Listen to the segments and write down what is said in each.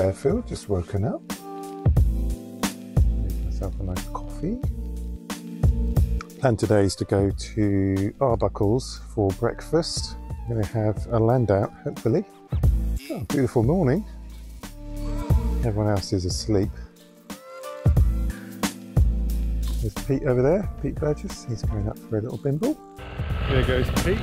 airfield, just woken up. Make myself a nice coffee. Plan today is to go to Arbuckles for breakfast. I'm going to have a land out, hopefully. Oh, beautiful morning. Everyone else is asleep. There's Pete over there, Pete Burgess. He's going up for a little bimble. There goes Pete.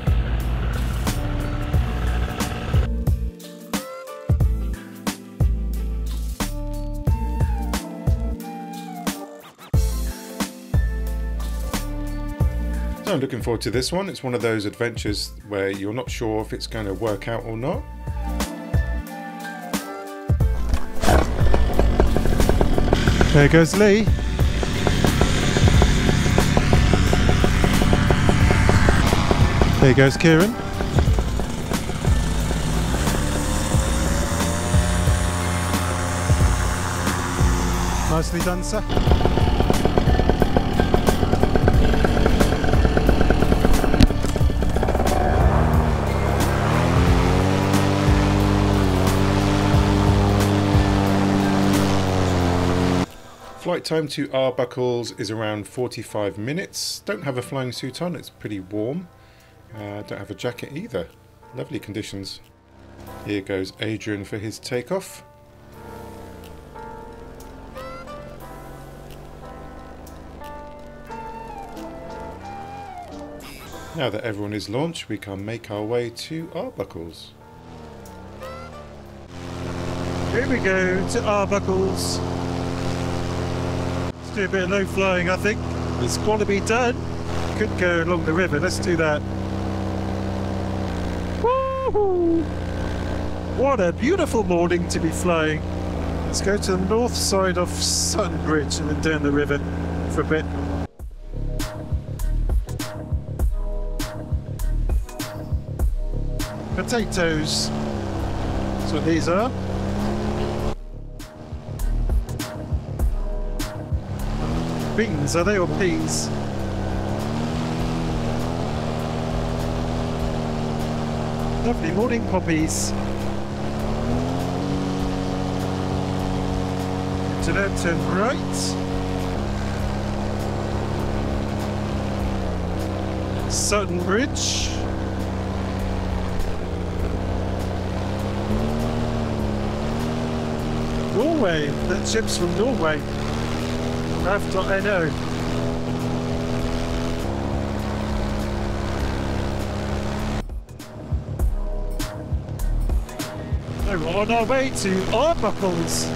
I'm looking forward to this one. It's one of those adventures where you're not sure if it's going to work out or not. There goes Lee. There goes Kieran. Nicely done, sir. Flight time to Arbuckles is around 45 minutes. Don't have a flying suit on, it's pretty warm. Don't have a jacket either. Lovely conditions. Here goes Adrian for his takeoff. Now that everyone is launched, we can make our way to Arbuckles. Here we go to Arbuckles. Let's do a bit of low flying, I think. It's got to be done. Could go along the river, let's do that. Woohoo! What a beautiful morning to be flying. Let's go to the north side of Sutton Bridge and then down the river for a bit. Potatoes. That's what these are. Beans, are they, or peas? Lovely morning poppies. To that, turn right. Sutton Bridge. Norway, that ship's from Norway. Nav.no. We're on our way to Arbuckles.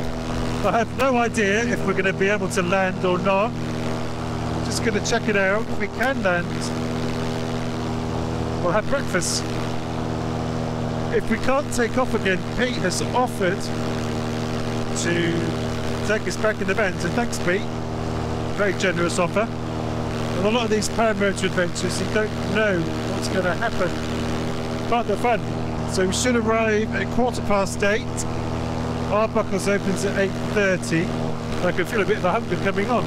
I have no idea if we're going to be able to land or not. Just going to check it out. If we can land, we'll have breakfast. If we can't take off again, Pete has offered to take us back in the van, so thanks Pete. Very generous offer. And a lot of these paramotor adventures, you don't know what's going to happen. But they're fun. So we should arrive at 8:15. Arbuckles opens at 8:30. I can feel a bit of a hunger coming on.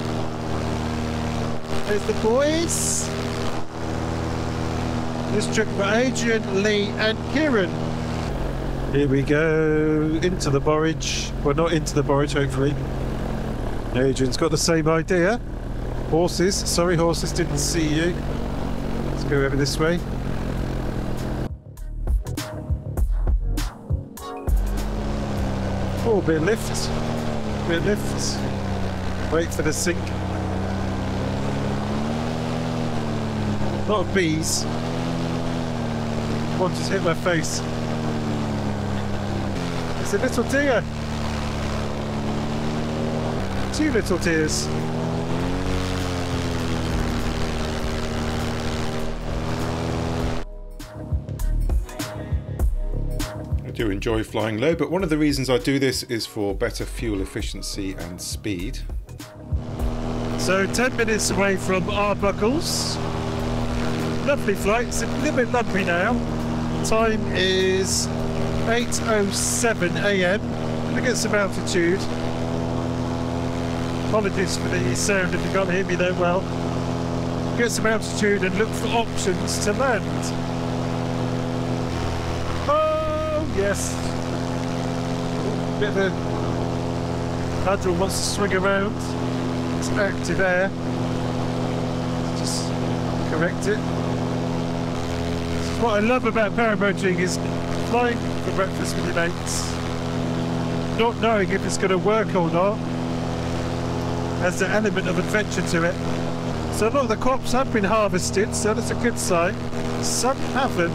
There's the boys. This trip for Adrian, Lee and Kieran. Here we go into the borage. Well, not into the borage, hopefully. Adrian's got the same idea. Horses, sorry horses, didn't see you. Let's go over this way. Oh, bit of lift. Bit of lift. Wait for the sink. A lot of bees. One just hit my face. It's a little deer. 2 little deers. I do enjoy flying low, but one of the reasons I do this is for better fuel efficiency and speed. So 10 minutes away from Arbuckles. Lovely flight. It's a little bit lumpy now. Time is 8:07 AM. Gonna get some altitude. Apologies for the sound if you can't hear me that well. Get some altitude and look for options to land. Oh yes. Bit of a Hadron wants to swing around. It's active air. Just correct it. What I love about paramotoring is flying for breakfast with your mates, not knowing if it's going to work or not. Has an element of adventure to it. So a lot of the crops have been harvested, so that's a good sign. Some haven't.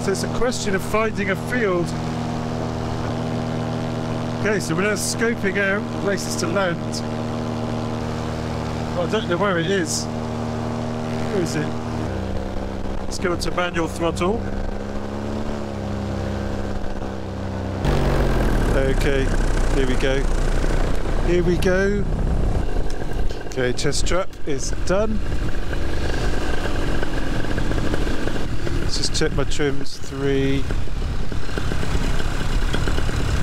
So it's a question of finding a field. Okay, so we're now scoping out places to land. Well, I don't know where it is. Where is it? Let's go into manual throttle. Okay, here we go. Here we go. Okay, chest strap is done. Let's just check my trims. 3.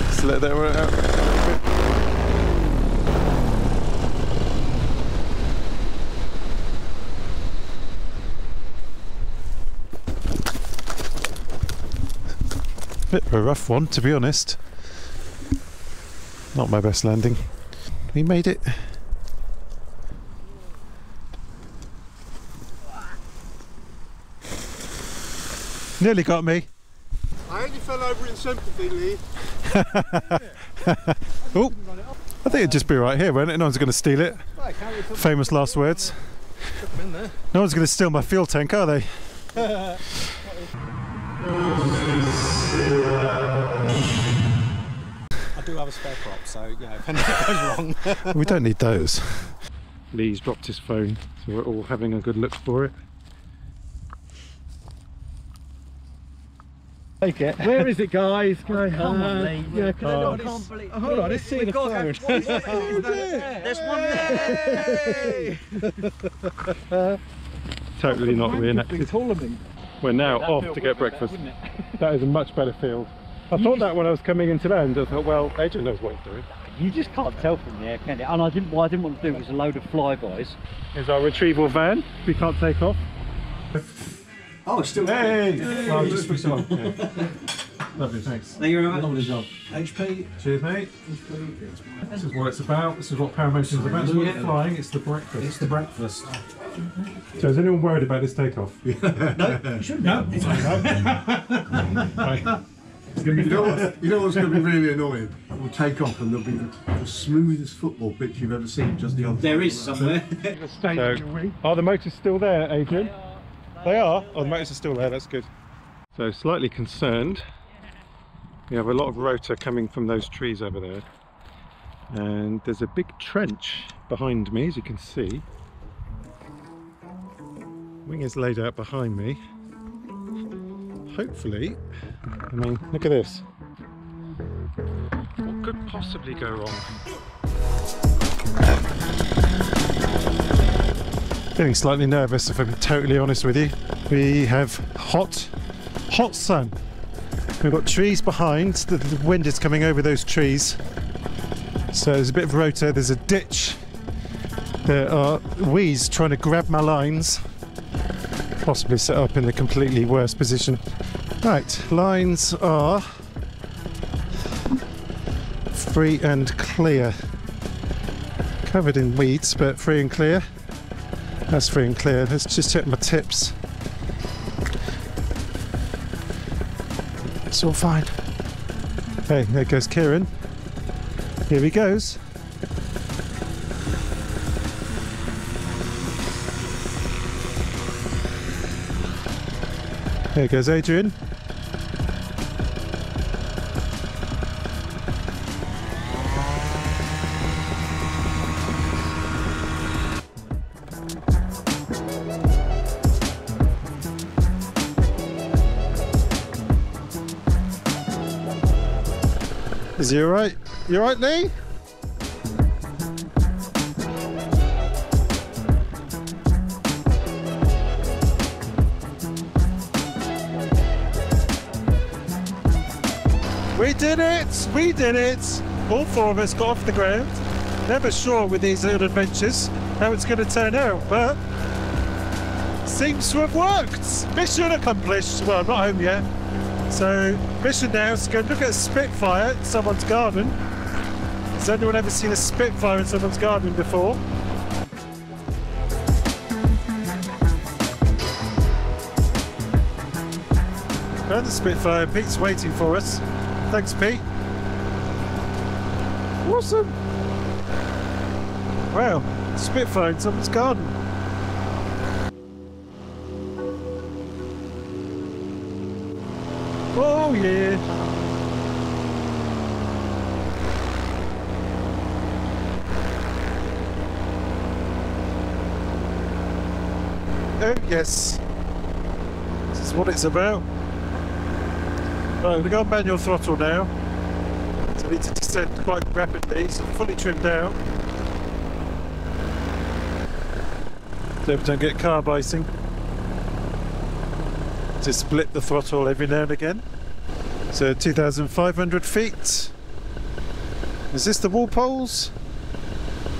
Just let that one out. Bit of a rough one, to be honest. Not my best landing. We made it. Nearly got me. I only fell over in sympathy, Lee. Oh, I think it'd just be right here, won't it? No one's going to steal it. Famous last words. No one's going to steal my fuel tank, are they? I do have a spare prop, so you know, if anything goes wrong. We don't need those. Lee's dropped his phone, so we're all having a good look for it. Take it. Where is it, guys? Come on, Lee. Yeah, I can't believe. Hold on, let's see the phone. There's one there. Totally not reenacted. Taller than me. We're now off to get breakfast. That is a much better field. I thought that when I was coming into land. I thought, well, Adrian knows what he's doing. You just can't tell from there, can you? And what I didn't want to do was a load of flybys. Here's our retrieval van. We can't take off. Oh, it's still Hey! Well, just switch it on. Yeah. Lovely, thanks. Thank you very much. Lovely job. HP. Cheers, mate. This is what it's about. This is what paramotoring is about. It's not flying, it's the breakfast. It's the breakfast. So is anyone worried about this takeoff? No, you shouldn't. No. Right. It's going to be You know what's going to be really annoying? We'll take off and there'll be the smoothest football pitch you've ever seen just the other There is somewhere. So, are the motors still there, Adrian? They are? Oh, the motors are still there, that's good. So, slightly concerned. We have a lot of rotor coming from those trees over there. And there's a big trench behind me, as you can see. Wing is laid out behind me. Hopefully, I mean, look at this. What could possibly go wrong? Feeling slightly nervous, if I'm totally honest with you. We have hot sun. We've got trees behind, the wind is coming over those trees. So there's a bit of rotor, there's a ditch. There are weeds trying to grab my lines. Possibly set up in the completely worst position. Right, lines are free and clear. Covered in weeds, but free and clear. That's free and clear. Let's just check my tips. It's all fine. Hey, there goes Kieran. Here he goes. There goes Adrian. Is he alright? You alright, Lee? We did it! We did it! All four of us got off the ground. Never sure with these little adventures how it's going to turn out, but seems to have worked. Mission accomplished. Well, I'm not home yet. So, mission now is to go look at a Spitfire in someone's garden Has anyone ever seen a Spitfire in someone's garden before? Found the Spitfire. Pete's waiting for us. Thanks, Pete. Awesome. Wow, Spitfire in someone's garden. Oh yeah. Oh yes. This is what it's about. Right, we're going to go on manual throttle now. So I need to descend quite rapidly, so I'm fully trimmed down. So we don't get carb icing. To split the throttle every now and again. So 2,500 feet. Is this the wall poles?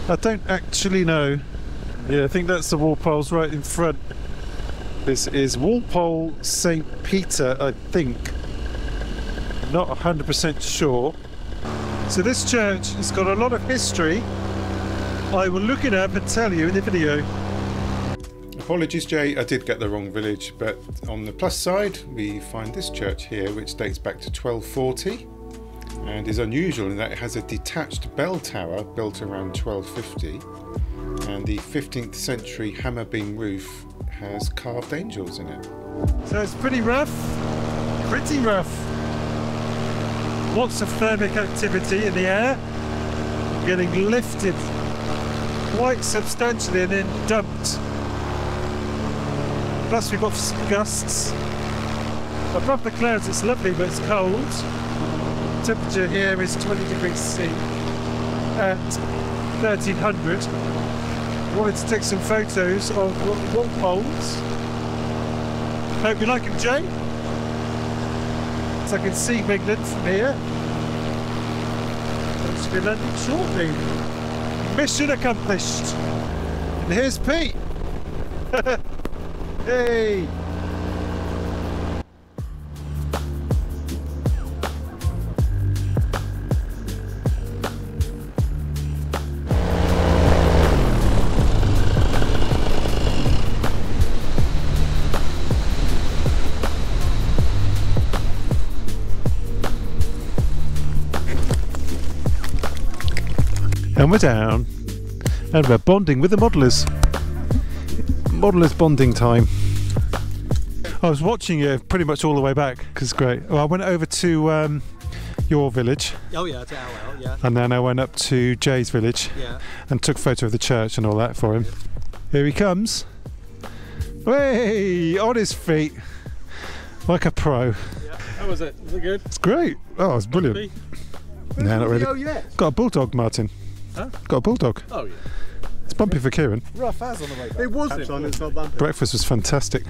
I don't actually know. Yeah, I think that's the wall poles right in front. This is Walpole St. Peter, I think. Not 100% sure. So this church has got a lot of history. I will look it up and tell you in the video. Apologies, Jay, I did get the wrong village, but on the plus side, we find this church here, which dates back to 1240 and is unusual in that it has a detached bell tower built around 1250, and the 15th century hammer beam roof has carved angels in it. So it's pretty rough, pretty rough. Lots of thermic activity in the air, getting lifted quite substantially and then dumped. Plus we've got gusts. Above the clouds it's lovely, but it's cold. Temperature here is 20 degrees C at 1300. I wanted to take some photos of wall poles. Hope you like them, Jay. So I can see England from here. It's been landing shortly. Mission accomplished. And here's Pete. Hey! And we're down, and we're bonding with the modelers. Modelers bonding time. I was watching you pretty much all the way back, because it's great. Well, I went over to your village. Oh yeah, to Owl, yeah. And then I went up to Jay's village, Yeah. and took a photo of the church and all that for him. Here he comes. Hey, on his feet, like a pro. Yeah. How was it? Was it good? It's great. Oh, it's brilliant. No, not really. Oh yeah. Got a bulldog, Martin. Huh? Got a bulldog. Oh yeah. It's bumpy for Kieran. Rough as on the way back. It was on. It's not bumpy. Breakfast was fantastic.